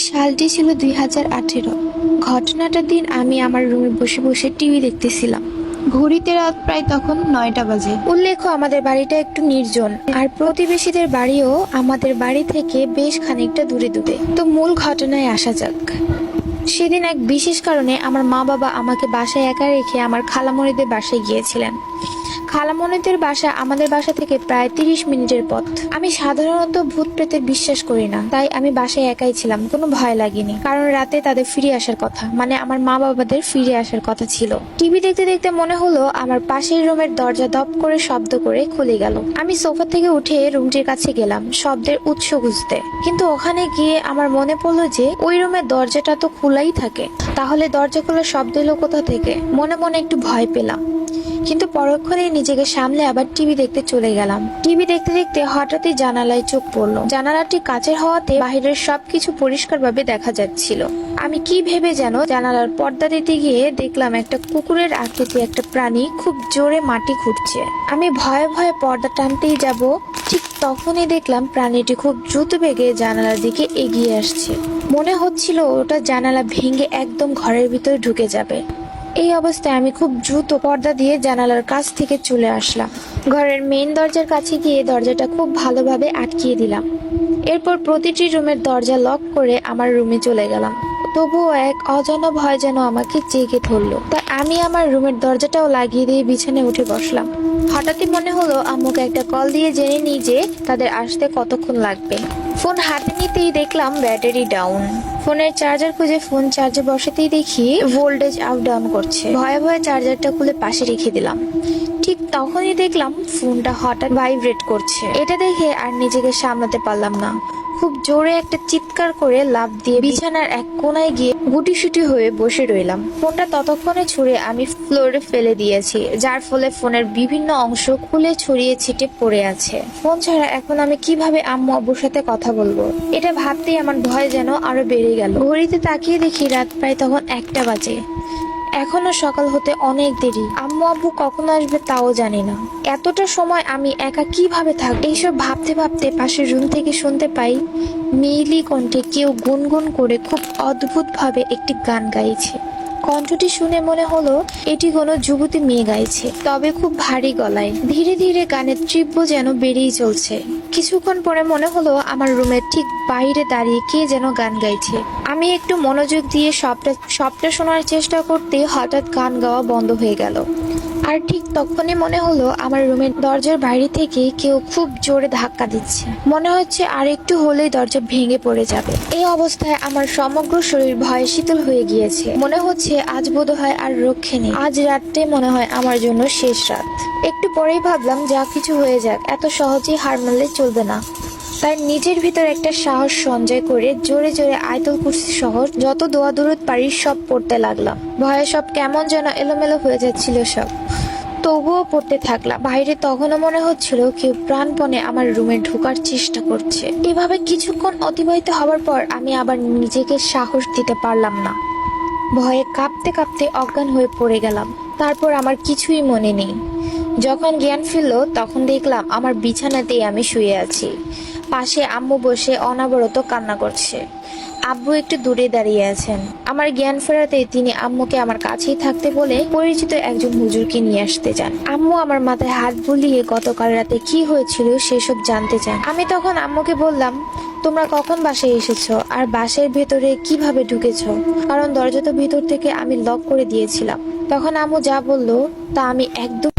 সালটি ছিল 2018। ঘটনাটার দিন আমি আমার রুমে বসে বসে টিভি দেখতেছিলাম। ঘড়িতে রাত প্রায় তখন 9টা বাজে। উল্লেখ্য, আমাদের বাড়িটা একটু নির্জন, আর প্রতিবেশীদের বাড়িও আমাদের বাড়ি থেকে বেশ খানিকটা দূরে দূরে। তো মূল ঘটনায় আসা যাক। সেদিন এক বিশেষ কারণে আমার মা বাবা আমাকে বাসায় একা রেখে আমার খালামণিদের বাসায় গিয়েছিলেন। খালামণিদের বাসা আমাদের বাসা থেকে প্রায় 30 মিনিটের পথ। আমি সাধারণত ভূত প্রেতে বিশ্বাস করি না, তাই আমি বাসায় একাই ছিলাম। কোনো ভয় লাগেনি, কারণ রাতে তাদের ফিরে আসার কথা, মানে আমার মা বাবাদের ফিরে আসার কথা ছিল। টিভি দেখতে দেখতে মনে হলো আমার পাশের রুমের দরজা দপ করে শব্দ করে খুলে গেল। আমি সোফা থেকে উঠে রুমটির কাছে গেলাম শব্দের উৎস খুঁজতে, কিন্তু ওখানে গিয়ে আমার মনে পড়লো যে ওই রুমের দরজাটা তো খোলাই থাকে। তাহলে দরজা খোলার শব্দ এলো কোথা থেকে? মনে মনে একটু ভয় পেলাম, কিন্তু পরক্ষণেই নিজেকে সামলে আবার টিভি দেখতে চলে গেলাম। টিভি দেখতে দেখতে হঠাৎই জানালায় চোখ পড়লো। জানালাটি কাচের হওয়াতে বাহিরের সবকিছু পরিষ্কারভাবে দেখা যাচ্ছিল। আমি কি ভেবে যেন জানালার পর্দা দিতে গিয়ে দেখলাম একটা কুকুরের আকৃতি একটা প্রাণী খুব জোরে মাটি খুঁড়ছে। আমি ভয়ে ভয়ে পর্দা টানতেই যাব, ঠিক তখনই দেখলাম প্রাণীটি খুব দ্রুত বেগে জানালার দিকে এগিয়ে আসছে। মনে হচ্ছিল ওটা জানালা ভেঙে একদম ঘরের ভিতরে ঢুকে যাবে। এই অবস্থায় আমি খুব দ্রুত পর্দা দিয়ে জানালার কাছ থেকে চলে আসলাম। ঘরের মেইন দরজার কাছে গিয়ে দরজাটা খুব ভালোভাবে আটকিয়ে দিলাম। এরপর প্রতিটি রুমের দরজা লক করে আমার রুমে চলে গেলাম। তবুও এক অজানা ভয় যেন আমাকে জেগে ধরলো, তাই আমি আমার রুমের দরজাটাও লাগিয়ে দিয়ে বিছানায় উঠে বসলাম। হঠাৎই মনে হলো আম্মুকে একটা কল দিয়ে জেনে নিই যে তাদের আসতে কতক্ষণ লাগবে। ফোন হাতে নিতেই দেখলাম ব্যাটারি ডাউন। ফোনের চার্জার খুঁজে ফোন চার্জে বসাতেই দেখি ভোল্টেজ আপ ডাউন করছে। ভয়ে ভয়ে চার্জারটা খুলে পাশে রেখে দিলাম। ঠিক তখনই দেখলাম ফোনটা হঠাৎ ভাইব্রেট করছে। এটা দেখে আর নিজেকে সামলাতে পারলাম না। খুব জোরে একটা চিৎকার করে লাফ দিয়ে বিছানার এক কোনায় গিয়ে গুটিসুটি হয়ে বসে রইলাম। ফোনটা ততক্ষণে ছুঁড়ে আমি ফ্লোরে ফেলে দিয়েছি, যার ফলে ফোনের বিভিন্ন অংশ খুলে ছড়িয়ে ছিটে পড়ে আছে। ফোন ছাড়া এখন আমি কিভাবে আম্মু আব্বুর সাথে কথা বলবো? এটা ভাবতেই আমার ভয় যেন আরো বেড়ে গেল। ঘড়িতে তাকিয়ে দেখি রাত প্রায় তখন 1টা বাজে। এখনো সকাল হতে অনেক দেরি। আম্মু আব্বু কখন আসবে তাও জানি না। এতটা সময় আমি একা কিভাবে থাকবো? এইসব ভাবতে ভাবতে পাশের রুম থেকে শুনতে পাই মেইলি কণ্ঠে কেউ গুনগুন করে খুব অদ্ভুত ভাবে একটি গান গাইছে। কণ্ঠটি শুনে মনে হলো এটি কোনো যুবতী মেয়ে গাইছে, তবে খুব ভারী গলায়। ধীরে ধীরে গানের তীব্র যেন বেড়েই চলছে। কিছুক্ষণ পরে মনে হলো আমার রুমের ঠিক বাইরে দাঁড়িয়ে কে যেন গান গাইছে। আমি একটু মনোযোগ দিয়ে সবটা শোনার চেষ্টা করতে হঠাৎ গান গাওয়া বন্ধ হয়ে গেল। আর ঠিক তখনই মনে হলো আমার রুমের দরজার বাইরে থেকে কেউ খুব জোরে ধাক্কা দিচ্ছে। মনে হচ্ছে আর একটু হলেই দরজা ভেঙে পড়ে যাবে। এই অবস্থায় আমার সমগ্র শরীর ভয়ে শীতল হয়ে গিয়েছে। মনে হচ্ছে আজ বোধহয় আর রক্ষে নেই। আজ রাতটাই মনে হয় আমার জন্য শেষ রাত। একটু পরেই ভাবলাম যা কিছু হয়ে যাক, এত সহজেই হার মানলে চলবে না। তাই নিজের ভিতর একটা সাহস সঞ্চয় করে জোরে জোরে আয়াতুল কুরসি সহ যত দোয়া দুরুদ পারি সব পড়তে লাগলাম। ভয়ে সব কেমন যেন এলোমেলো হয়ে যাচ্ছিল সব, তবুও পড়তে থাকলাম। বাইরে তখনও মনে হচ্ছিল কেউ প্রাণপণে আমার রুমে ঢোকার চেষ্টা করছে। এভাবে কিছুক্ষণ অতিবাহিত হবার পর আমি আবার নিজেকে সাহস দিতে পারলাম না। ভয়ে কাঁপতে কাঁপতে অজ্ঞান হয়ে পড়ে গেলাম। তারপর আমার কিছুই মনে নেই। যখন জ্ঞান ফিরল তখন দেখলাম আমার বিছানাতেই আমি শুয়ে আছি। পাশে আম্মু বসে অনবরত কান্না করছে। আব্বু একটু দূরে দাঁড়িয়ে আছেন। আমার জ্ঞান ফেরাতে তিনি আম্মুকে আমার কাছেই থাকতে বলে পরিচিত একজন হুজুরকে নিয়ে আসতে চান। আম্মু আমার মাথায় হাত বুলিয়ে গতকাল রাতে কি হয়েছিল সেসব জানতে চান। আমি তখন আম্মুকে বললাম, তোমরা কখন বাসায় এসেছো আর বাসার ভেতরে কিভাবে ঢুকেছো? কারণ দরজা তো ভিতর থেকে আমি লক করে দিয়েছিলাম। তখন আম্মু যা বললো তা আমি একদম